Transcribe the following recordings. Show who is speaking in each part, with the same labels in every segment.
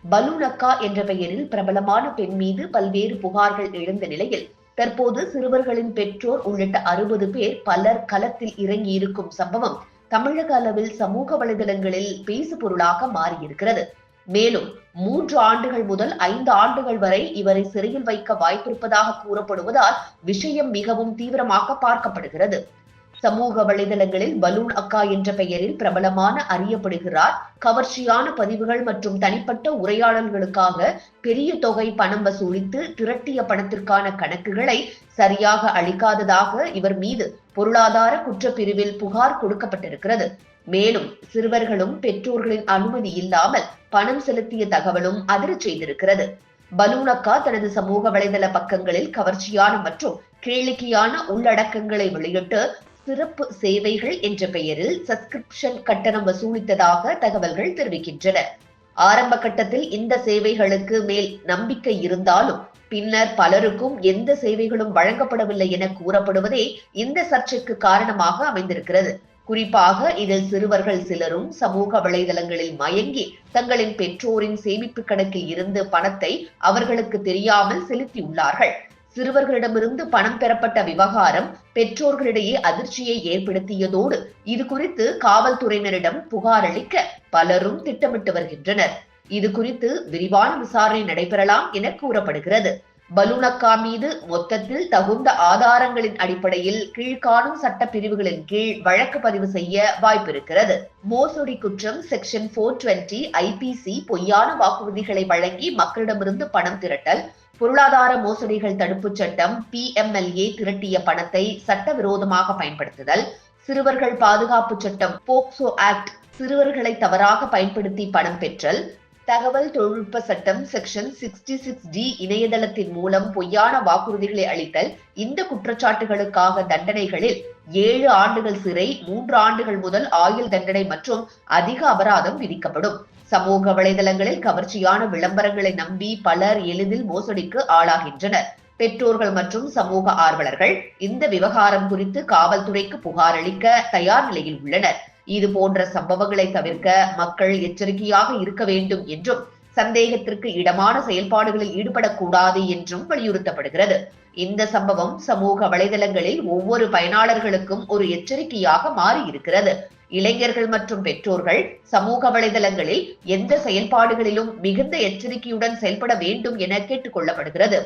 Speaker 1: Balloon அக்கா என்ற பெயரில் பிரபலமான பெண் மீது பல்வேறு புகார்கள் எழுந்த நிலையில் தற்போது சிறுவர்களின் பெற்றோர் உள்ளிட்ட 60 பேர் பலர் களத்தில் இறங்கியிருக்கும் சம்பவம் தமிழக அளவில் சமூக வலைதளங்களில் பேசுபொருளாக மாறியிருக்கிறது. மேலும் 3 ஆண்டுகள் முதல் 5 ஆண்டுகள் வரை இவரை சிறையில் வைக்க வாய்ப்பிருப்பதாக கூறப்படுவதால் விஷயம் மிகவும் தீவிரமாக பார்க்கப்படுகிறது. சமூக வலைதளங்களில் பலூன் அக்கா என்ற பெயரில் பிரபலமான அறியப்படுகிறார். கவர்ச்சியான பதிவுகள் மற்றும் தனிப்பட்ட உரையாடல்களுக்காக பெரிய தொகை பணம் வசூலித்து திரட்டிய பணத்திற்கான கணக்குகளை சரியாக அளிக்காததாக இவர் மீது பொருளாதார குற்றப்பிரிவில் புகார் கொடுக்கப்பட்டிருக்கிறது. மேலும் சிறுவர்களும் பெற்றோர்களின் அனுமதி இல்லாமல் பணம் செலுத்திய தகவலும் அதிரச் செய்திருக்கிறது. பலூன் அக்கா தனது சமூக வலைதள பக்கங்களில் கவர்ச்சியான மற்றும் கேளிக்கையான உள்ளடக்கங்களை வெளியிட்டு சிறப்பு சேவைகள் என்ற பெயரில் சப்ஸ்கிரிப்ஷன் கட்டணம் வசூலித்ததாக தகவல்கள் தெரிவிக்கின்றன. ஆரம்ப கட்டத்தில் இந்த சேவைகளுக்கு மேல் நம்பிக்கை இருந்தாலும் பின்னர் பலருக்கும் எந்த சேவைகளும் வழங்கப்படவில்லை என கூறப்படுவதே இந்த சர்ச்சைக்கு காரணமாக அமைந்திருக்கிறது. குறிப்பாக இதில் சிறுவர்கள் சிலரும் சமூக வலைதளங்களில் மயங்கி தங்களின் பெற்றோரின் சேமிப்பு கணக்கில் இருந்து பணத்தை அவர்களுக்கு தெரியாமல் செலுத்தியுள்ளார்கள். சிறுவர்களிடமிருந்து பணம் பெறப்பட்ட விவகாரம் பெற்றோர்களிடையே அதிர்ச்சியை ஏற்படுத்தியதோடு இது குறித்து காவல்துறையினரிடம் புகார் அளிக்க பலரும் திட்டமிட்டு வருகின்றனர். இது குறித்து விரிவான விசாரணை நடைபெறலாம் என கூறப்படுகிறது. பலூன் அக்கா மீது மொத்தத்தில் தகுந்த ஆதாரங்களின் அடிப்படையில் கீழ்காணும் சட்ட பிரிவுகளின் கீழ் வழக்கு பதிவு செய்ய வாய்ப்பிருக்கிறது. மோசடி குற்றம் செக்ஷன் 420 ஐபிசி, பொய்யான வாக்குறுதிகளை வழங்கி மக்களிடமிருந்து பணம் திரட்டல், பொருளாதார மோசடிகள் தடுப்புச் சட்டம் PMLA, திரட்டிய பணத்தை சட்டவிரோதமாக பயன்படுத்துதல், சிறுவர்கள் பாதுகாப்பு சட்டம் போக்சோ ஆக்ட், சிறுவர்களை தவறாக பயன்படுத்தி பணம் பெற்றல், தகவல் தொழில்நுட்ப சட்டம் செக்ஷன் 66D, இணையதளத்தின் மூலம் பொய்யான வாக்குறுதிகளை அளித்தல். இந்த குற்றச்சாட்டுகளுக்காக தண்டனைகளில் 7 ஆண்டுகள் சிறை, 3 ஆண்டுகள் முதல் ஆயுள் தண்டனை மற்றும் அதிக அபராதம் விதிக்கப்படும். சமூக வலைதளங்களில் கவர்ச்சியான விளம்பரங்களை நம்பி பலர் எளிதில் மோசடிக்கு ஆளாகின்றனர். பெற்றோர்கள் மற்றும் சமூக ஆர்வலர்கள் இந்த விவகாரம் குறித்து காவல்துறைக்கு புகார் அளிக்க தயார் நிலையில் உள்ளனர். இது போன்ற சம்பவங்களை தவிர்க்க மக்கள் எச்சரிக்கையாக இருக்க வேண்டும் என்றும் சந்தேகத்திற்கு இடமான செயல்பாடுகளில் ஈடுபடக்கூடாது என்றும் வலியுறுத்தப்படுகிறது. இந்த சம்பவம் சமூக வலைதளங்களில் ஒவ்வொரு பயனாளர்களுக்கும் ஒரு எச்சரிக்கையாக மாறி இருக்கிறது. இளைஞர்கள் மற்றும் பெற்றோர்கள் சமூக வலைதளங்களில் எந்த செயல்பாடுகளிலும் மிகுந்த எச்சரிக்கையுடன் செயல்பட வேண்டும் என கேட்டுக் கொள்ளப்படுகிறது.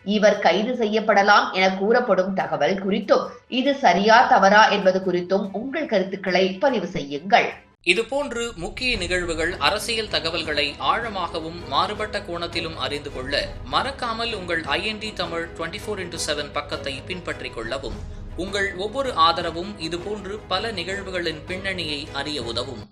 Speaker 1: இவர் கைது செய்யப்படலாம் என கூறப்படும் தகவல் குறித்தும் இது சரியா தவறா என்பது குறித்தும் உங்கள் கருத்துக்களை பதிவு செய்யுங்கள்.
Speaker 2: இதுபோன்று முக்கிய நிகழ்வுகள், அரசியல் தகவல்களை ஆழமாகவும் மாறுபட்ட கோணத்திலும் அறிந்து கொள்ள மறக்காமல் உங்கள் IND தமிழ் 24x7 பக்கத்தை பின்பற்றிக் கொள்ளவும். உங்கள் ஒவ்வொரு ஆதரவும் இதுபோன்று பல நிகழ்வுகளின் பின்னணியை அறிய உதவும்.